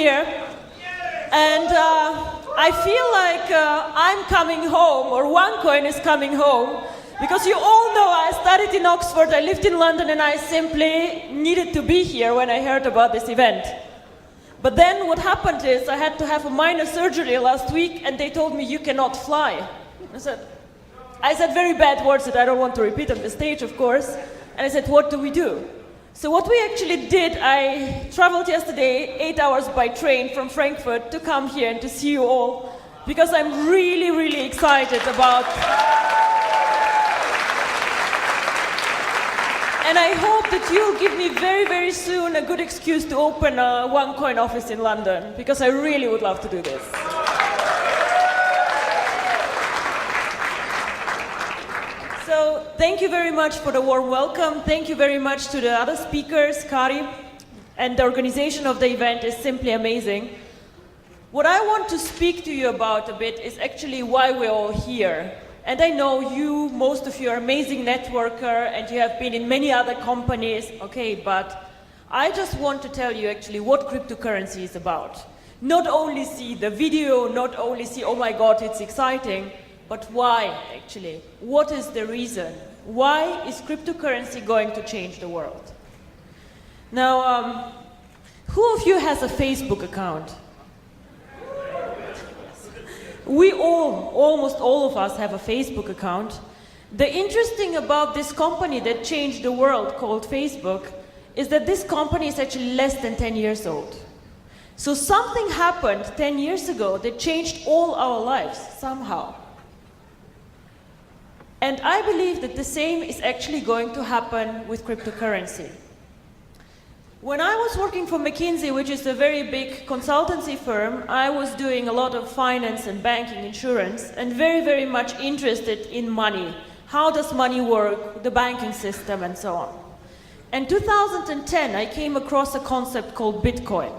here. And I feel like I'm coming home, or Onecoin is coming home, because you all know I studied in Oxford, I lived in London, and I simply needed to be here when I heard about this event. But then what happened is I had to have a minor surgery last week, and they told me you cannot fly. I said very bad words that I don't want to repeat on the stage, of course. And I said, what do we do? So what we actually did, I traveled yesterday 8 hours by train from Frankfurt to come here and to see you all, because I'm really, really excited about... And I hope that you'll give me very, very soon a good excuse to open a Onecoin office in London, because I really would love to do this. So thank you very much for the warm welcome. Thank you very much to the other speakers, Kari, and the organization of the event is simply amazing. What I want to speak to you about a bit is actually why we're all here. And I know you, most of you are amazing networker and you have been in many other companies, okay, but I just want to tell you actually what cryptocurrency is about. Not only see the video, not only see, oh my God, it's exciting, but why, actually? What is the reason? Why is cryptocurrency going to change the world? Now, who of you has a Facebook account? We all, almost all of us, have a Facebook account. The interesting about this company that changed the world, called Facebook, is that this company is actually less than 10 years old. So something happened 10 years ago that changed all our lives, somehow. And I believe that the same is actually going to happen with cryptocurrency. When I was working for McKinsey, which is a very big consultancy firm, I was doing a lot of finance and banking, insurance, and very, very much interested in money. How does money work, the banking system, and so on. In 2010, I came across a concept called Bitcoin.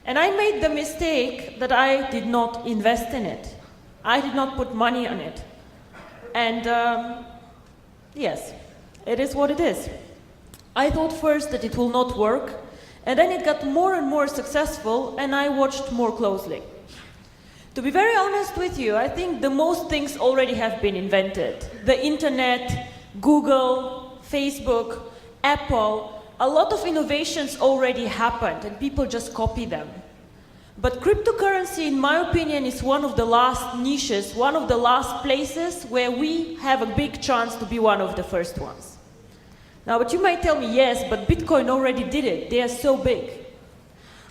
And I made the mistake that I did not invest in it. I did not put money on it. And yes, it is what it is. I thought first that it will not work, and then it got more and more successful, and I watched more closely. To be very honest with you, I think the most things already have been invented. The internet, Google, Facebook, Apple, a lot of innovations already happened, and people just copy them. But cryptocurrency, in my opinion, is one of the last niches, one of the last places where we have a big chance to be one of the first ones. Now, but you might tell me, yes, but Bitcoin already did it. They are so big.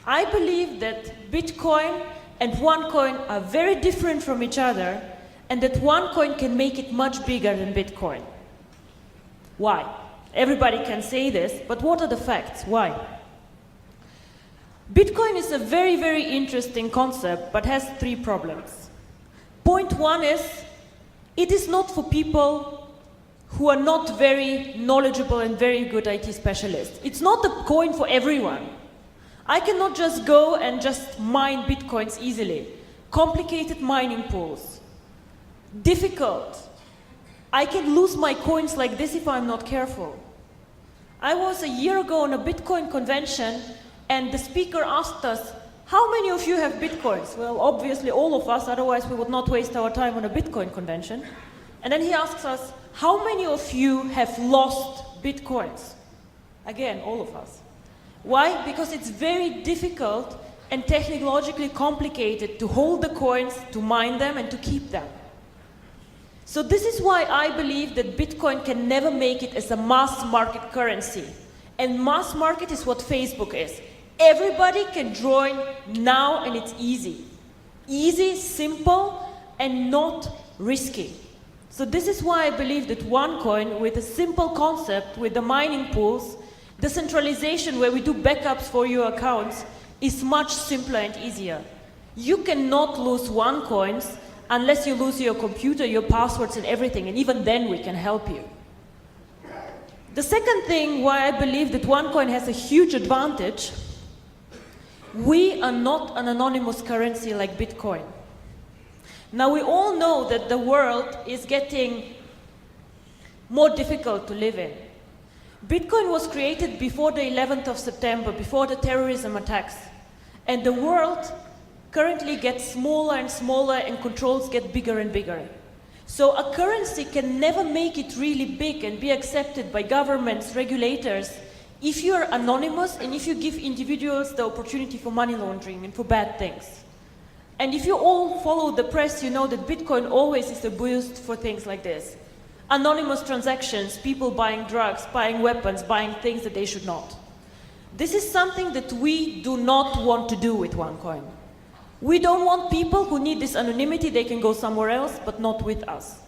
I believe that Bitcoin and Onecoin are very different from each other, and that Onecoin can make it much bigger than Bitcoin. Why? Everybody can say this, but what are the facts? Why? Bitcoin is a very, very interesting concept, but has 3 problems. Point 1 is, it is not for people who are not very knowledgeable and very good IT specialists. It's not a coin for everyone. I cannot just go and just mine Bitcoins easily. Complicated mining pools. Difficult. I can lose my coins like this if I'm not careful. I was a year ago on a Bitcoin convention, and the speaker asked us, how many of you have Bitcoins? Well, obviously all of us, otherwise we would not waste our time on a Bitcoin convention. And then he asks us, how many of you have lost Bitcoins? Again, all of us. Why? Because it's very difficult and technologically complicated to hold the coins, to mine them, and to keep them. So this is why I believe that Bitcoin can never make it as a mass market currency. And mass market is what Facebook is. Everybody can join now, and it's easy. Easy, simple, and not risky. So this is why I believe that Onecoin, with a simple concept, with the mining pools, decentralization where we do backups for your accounts, is much simpler and easier. You cannot lose Onecoins unless you lose your computer, your passwords and everything, and even then we can help you. The second thing why I believe that Onecoin has a huge advantage, we are not an anonymous currency like Bitcoin. Now, we all know that the world is getting more difficult to live in. Bitcoin was created before the 11th of September, before the terrorism attacks. And the world currently gets smaller and smaller and controls get bigger and bigger. So a currency can never make it really big and be accepted by governments, regulators, if you're anonymous and if you give individuals the opportunity for money laundering and for bad things. And if you all follow the press, you know that Bitcoin always is a boost for things like this. Anonymous transactions, people buying drugs, buying weapons, buying things that they should not. This is something that we do not want to do with Onecoin. We don't want people who need this anonymity, they can go somewhere else, but not with us.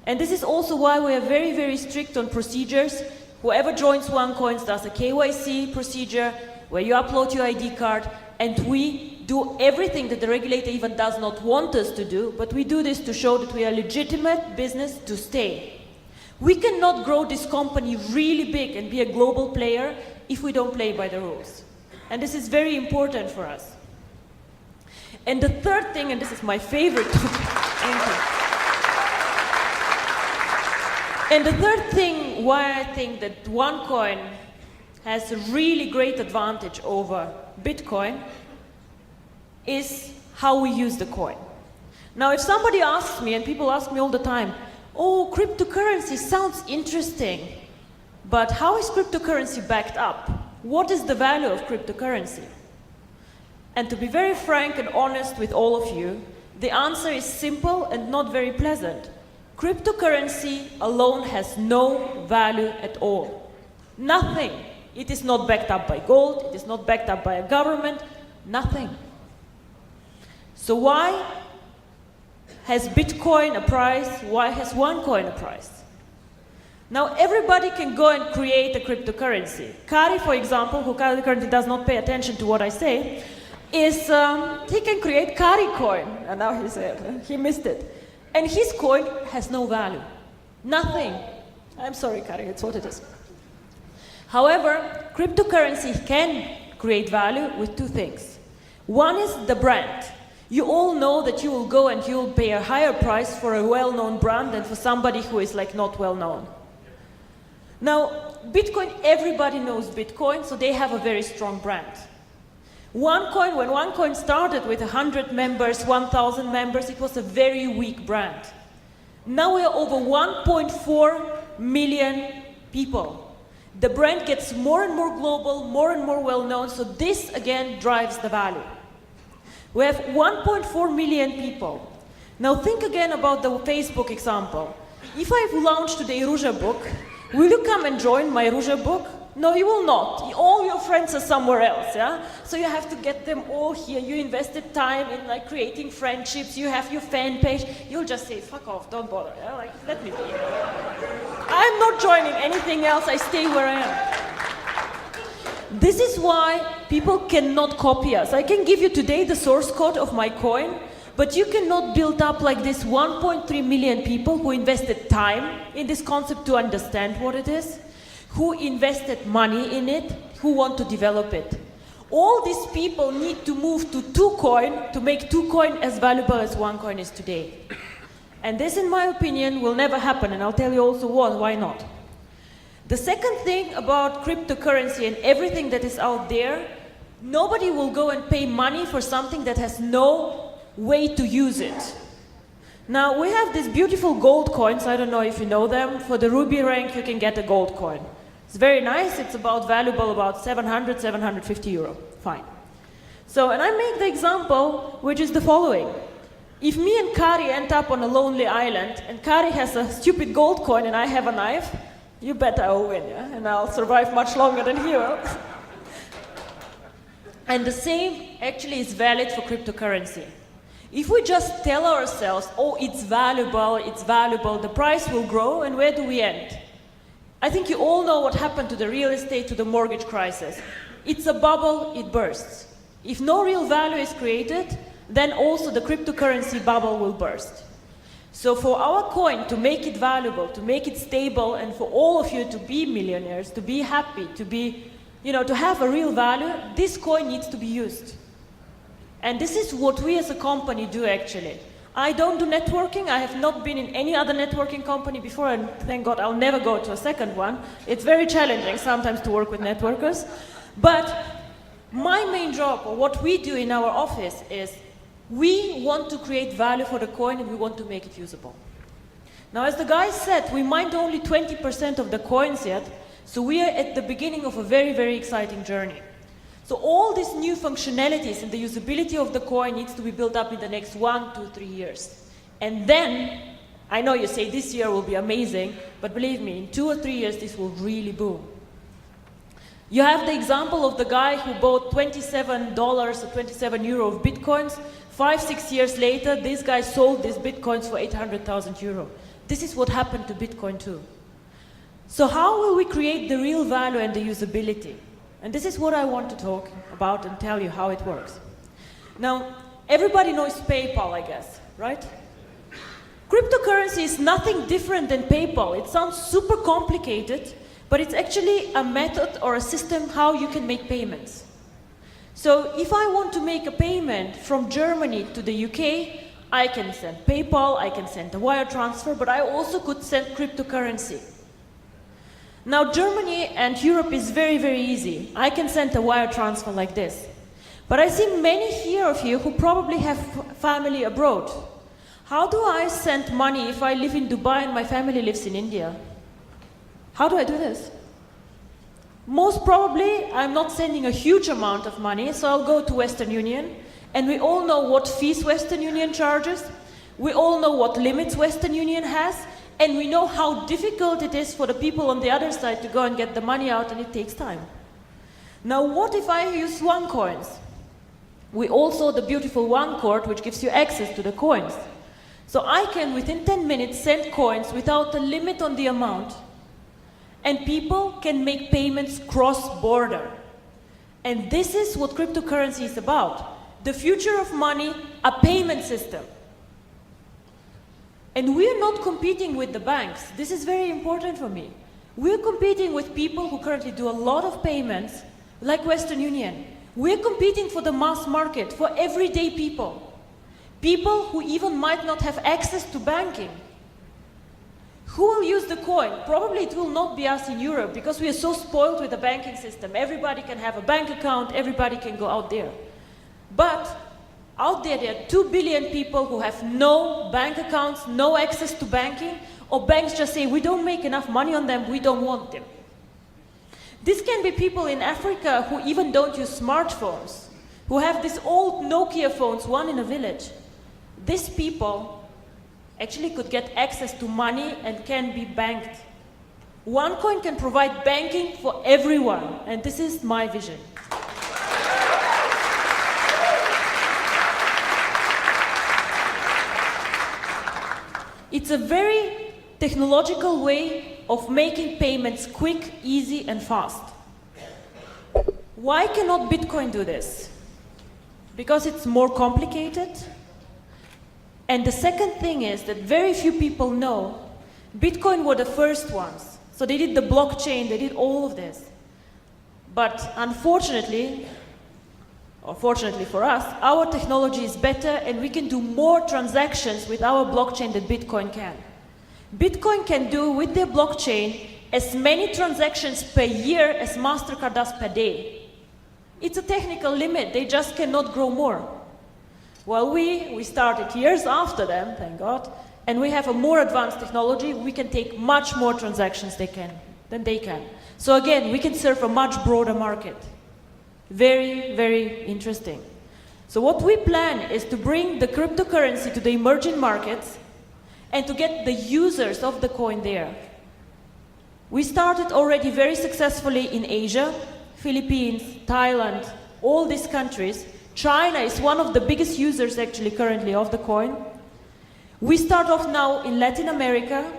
And this is also why we are very, very strict on procedures. Whoever joins Onecoin does a KYC procedure, where you upload your ID card, and we do everything that the regulator even does not want us to do, but we do this to show that we are a legitimate business to stay. We cannot grow this company really big and be a global player if we don't play by the rules. And this is very important for us. And the third thing, and this is my favorite topic, and the third thing why I think that Onecoin has a really great advantage over Bitcoin is how we use the coin. Now, if somebody asks me, and people ask me all the time, oh, cryptocurrency sounds interesting, but how is cryptocurrency backed up? What is the value of cryptocurrency? And to be very frank and honest with all of you, the answer is simple and not very pleasant. Cryptocurrency alone has no value at all. Nothing. It is not backed up by gold, it is not backed up by a government, nothing. So why has Bitcoin a price? Why has Onecoin a price? Now everybody can go and create a cryptocurrency. Kari, for example, who currently does not pay attention to what I say, he can create Kari coin, and now he missed it. And his coin has no value. Nothing. I'm sorry, Kari, it's what it is. However, cryptocurrency can create value with two things. One is the brand. You all know that you will go and you will pay a higher price for a well-known brand than for somebody who is like not well-known. Now, Bitcoin, everybody knows Bitcoin, so they have a very strong brand. Onecoin, when Onecoin started with 100 members, 1,000 members, it was a very weak brand. Now we are over 1.4 million people. The brand gets more and more global, more and more well-known, so this again drives the value. We have 1.4 million people. Now think again about the Facebook example. If I've launched today Ruja book, will you come and join my Ruja book? No, you will not. All your friends are somewhere else, yeah? So you have to get them all here. You invested time in like creating friendships. You have your fan page. You'll just say, fuck off, don't bother, yeah? Like, let me be. I'm not joining anything else. I stay where I am. This is why people cannot copy us. I can give you today the source code of my coin, but you cannot build up like this 1.3 million people who invested time in this concept to understand what it is, who invested money in it, who want to develop it. All these people need to move to 2Coin to make 2Coin as valuable as Onecoin is today. And this, in my opinion, will never happen, and I'll tell you also why not. The second thing about cryptocurrency and everything that is out there, nobody will go and pay money for something that has no way to use it. Now, we have these beautiful gold coins, I don't know if you know them. For the Ruby rank, you can get a gold coin. It's very nice, it's valuable about 700, 750 euro, fine. So, and I make the example, which is the following. If me and Kari end up on a lonely island, and Kari has a stupid gold coin and I have a knife, you bet I will win, yeah? And I'll survive much longer than he will. And the same actually is valid for cryptocurrency. If we just tell ourselves, oh, it's valuable, the price will grow, and where do we end? I think you all know what happened to the real estate, to the mortgage crisis. It's a bubble, it bursts. If no real value is created, then also the cryptocurrency bubble will burst. So for our coin to make it valuable, to make it stable, and for all of you to be millionaires, to be happy, to be, to have a real value, this coin needs to be used. And this is what we as a company do actually. I don't do networking. I have not been in any other networking company before, and thank God I'll never go to a second one. It's very challenging sometimes to work with networkers. But My main job, or what we do in our office, is we want to create value for the coin and we want to make it usable. Now, as the guy said, we mined only 20% of the coins yet, so we are at the beginning of a very, very exciting journey. So all these new functionalities and the usability of the coin needs to be built up in the next 1, 2, 3 years. And then, I know you say this year will be amazing, but believe me, in 2 or 3 years, this will really boom. You have the example of the guy who bought $27 or 27 euro of Bitcoins. 5, 6 years later, this guy sold these Bitcoins for 800,000 euro. This is what happened to Bitcoin too. So how will we create the real value and the usability? And this is what I want to talk about and tell you how it works. Now, everybody knows PayPal, I guess, right? Cryptocurrency is nothing different than PayPal. It sounds super complicated, but it's actually a method or a system how you can make payments. So if I want to make a payment from Germany to the UK, I can send PayPal, I can send a wire transfer, but I also could send cryptocurrency. Now Germany and Europe is very, very easy. I can send a wire transfer like this. But I see many here of you who probably have family abroad. How do I send money if I live in Dubai and my family lives in India? How do I do this? Most probably, I'm not sending a huge amount of money, so I'll go to Western Union, and we all know what fees Western Union charges, we all know what limits Western Union has, and we know how difficult it is for the people on the other side to go and get the money out, and it takes time. Now, what if I use Onecoins? We all saw the beautiful Onecoin, which gives you access to the coins. So I can, within 10 minutes, send coins without a limit on the amount, and people can make payments cross-border. And this is what cryptocurrency is about. The future of money, a payment system. And we are not competing with the banks. This is very important for me. We're competing with people who currently do a lot of payments, like Western Union. We're competing for the mass market, for everyday people. People who even might not have access to banking. Who will use the coin? Probably it will not be us in Europe, because we are so spoiled with the banking system. Everybody can have a bank account, everybody can go out there. But out there are 2 billion people who have no bank accounts, no access to banking, or banks just say, we don't make enough money on them, we don't want them. This can be people in Africa who even don't use smartphones, who have these old Nokia phones, one in a village. These people actually could get access to money and can be banked. Onecoin can provide banking for everyone, and this is my vision. It's a very technological way of making payments quick, easy, and fast. Why cannot Bitcoin do this? Because it's more complicated. And the second thing is that very few people know Bitcoin were the first ones. So they did the blockchain, they did all of this. But unfortunately, or fortunately for us, our technology is better and we can do more transactions with our blockchain than Bitcoin can. Bitcoin can do with their blockchain as many transactions per year as MasterCard does per day. It's a technical limit, they just cannot grow more. Well, we started years after them, thank God, and we have a more advanced technology. We can take much more transactions than they can. So again, we can serve a much broader market. Very, very interesting. So what we plan is to bring the cryptocurrency to the emerging markets and to get the users of the coin there. We started already very successfully in Asia, Philippines, Thailand, all these countries. China is one of the biggest users actually currently of the coin. We start off now in Latin America.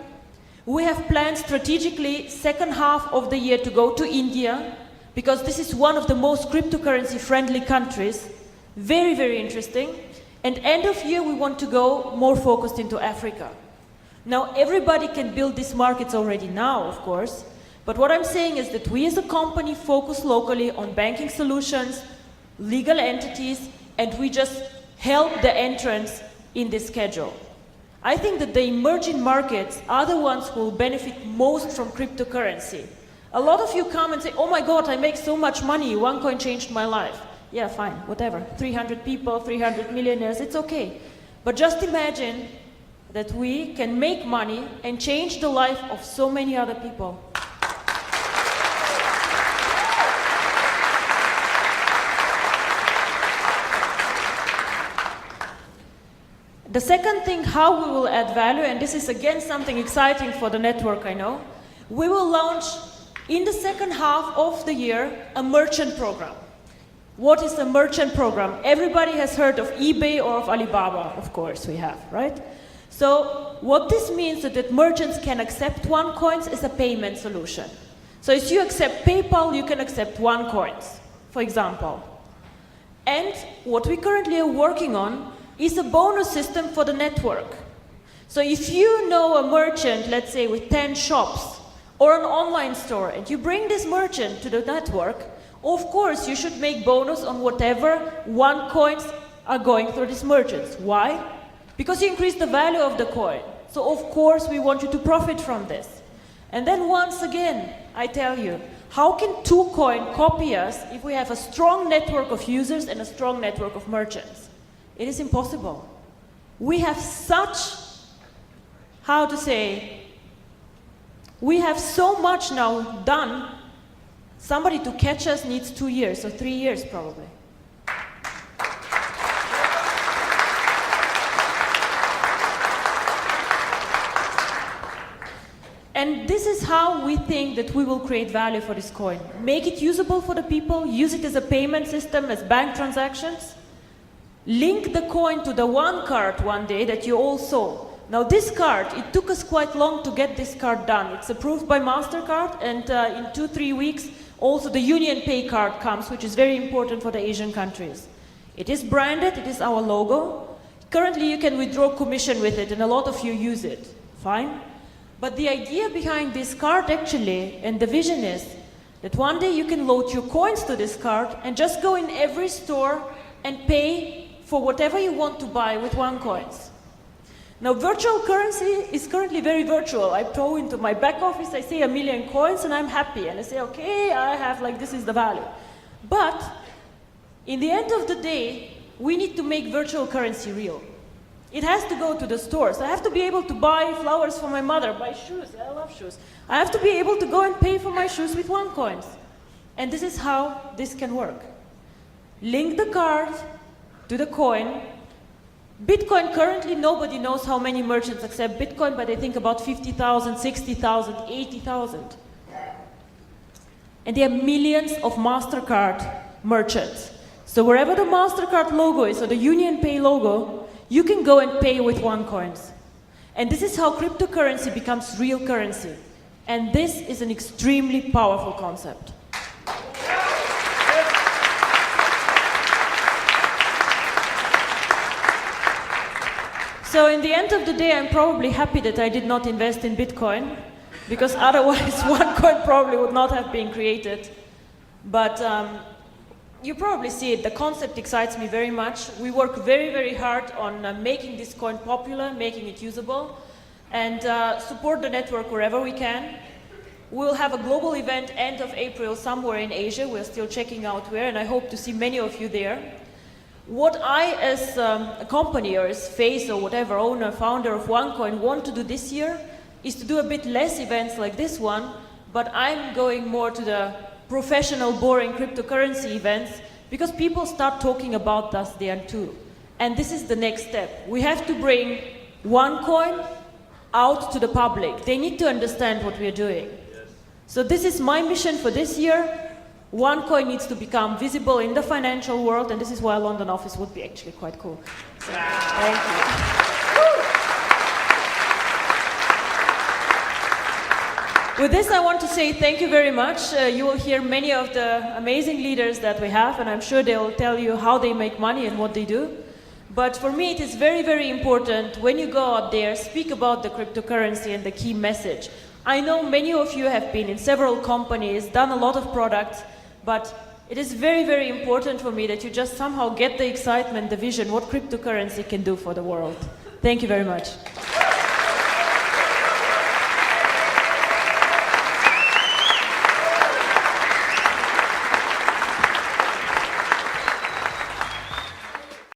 We have planned strategically second half of the year to go to India, because this is one of the most cryptocurrency friendly countries. Very, very interesting. And end of year we want to go more focused into Africa. Now everybody can build these markets already now, of course, but what I'm saying is that we as a company focus locally on banking solutions, legal entities, and we just help the entrants in this schedule. I think that the emerging markets are the ones who will benefit most from cryptocurrency. A lot of you come and say, oh my God, I make so much money, Onecoin changed my life. Yeah, fine, whatever. 300 people, 300 millionaires, it's okay. But just imagine that we can make money and change the life of so many other people. The second thing, how we will add value, and this is again something exciting for the network, I know, we will launch in the second half of the year a merchant program. What is a merchant program? Everybody has heard of eBay or of Alibaba, of course we have, right? So what this means is that merchants can accept Onecoins as a payment solution. So if you accept PayPal, you can accept Onecoins, for example. And what we currently are working on is a bonus system for the network. So if you know a merchant, let's say with 10 shops, or an online store, and you bring this merchant to the network, of course you should make bonus on whatever Onecoins are going through these merchants. Why? Because you increase the value of the coin. So of course we want you to profit from this. And then once again, I tell you, how can 2Coin copy us if we have a strong network of users and a strong network of merchants? It is impossible. We have such, how to say, we have so much now done, somebody to catch us needs 2 years or 3 years probably. And this is how we think that we will create value for this coin. Make it usable for the people, use it as a payment system, as bank transactions. Link the coin to the one card one day that you all saw. Now this card, it took us quite long to get this card done. It's approved by MasterCard, and in 2-3 weeks also the Union Pay card comes, which is very important for the Asian countries. It is branded, it is our logo. Currently you can withdraw commission with it and a lot of you use it. Fine. But the idea behind this card actually, and the vision is that one day you can load your coins to this card and just go in every store and pay for whatever you want to buy with Onecoins. Now, virtual currency is currently very virtual. I throw into my back office, I say 1 million coins, and I'm happy. And I say, okay, I have, like, this is the value. But, in the end of the day, we need to make virtual currency real. It has to go to the stores. I have to be able to buy flowers for my mother, buy shoes. I love shoes. I have to be able to go and pay for my shoes with Onecoins. And this is how this can work. Link the card to the coin. Bitcoin, currently nobody knows how many merchants accept Bitcoin, but they think about 50,000, 60,000, 80,000. And there are millions of MasterCard merchants. So wherever the MasterCard logo is, or the Union Pay logo, you can go and pay with Onecoins. And this is how cryptocurrency becomes real currency. And this is an extremely powerful concept. So in the end of the day, I'm probably happy that I did not invest in Bitcoin, because otherwise Onecoin probably would not have been created. But you probably see it, the concept excites me very much. We work very, very hard on making this coin popular, making it usable, and support the network wherever we can. We'll have a global event end of April somewhere in Asia. We're still checking out where, and I hope to see many of you there. What I, as a company or as face or whatever, owner, founder of Onecoin, want to do this year is to do a bit less events like this one, but I'm going more to the professional, boring cryptocurrency events because people start talking about us there too. And this is the next step. We have to bring Onecoin out to the public. They need to understand what we're doing. Yes. So this is my mission for this year. Onecoin needs to become visible in the financial world, and this is why a London office would be actually quite cool. So, thank you. With this, I want to say thank you very much. You will hear many of the amazing leaders that we have, and I'm sure they will tell you how they make money and what they do. But for me, it is very, very important when you go out there, speak about the cryptocurrency and the key message. I know many of you have been in several companies, done a lot of products, but it is very, very important for me that you just somehow get the excitement, the vision, what cryptocurrency can do for the world. Thank you very much.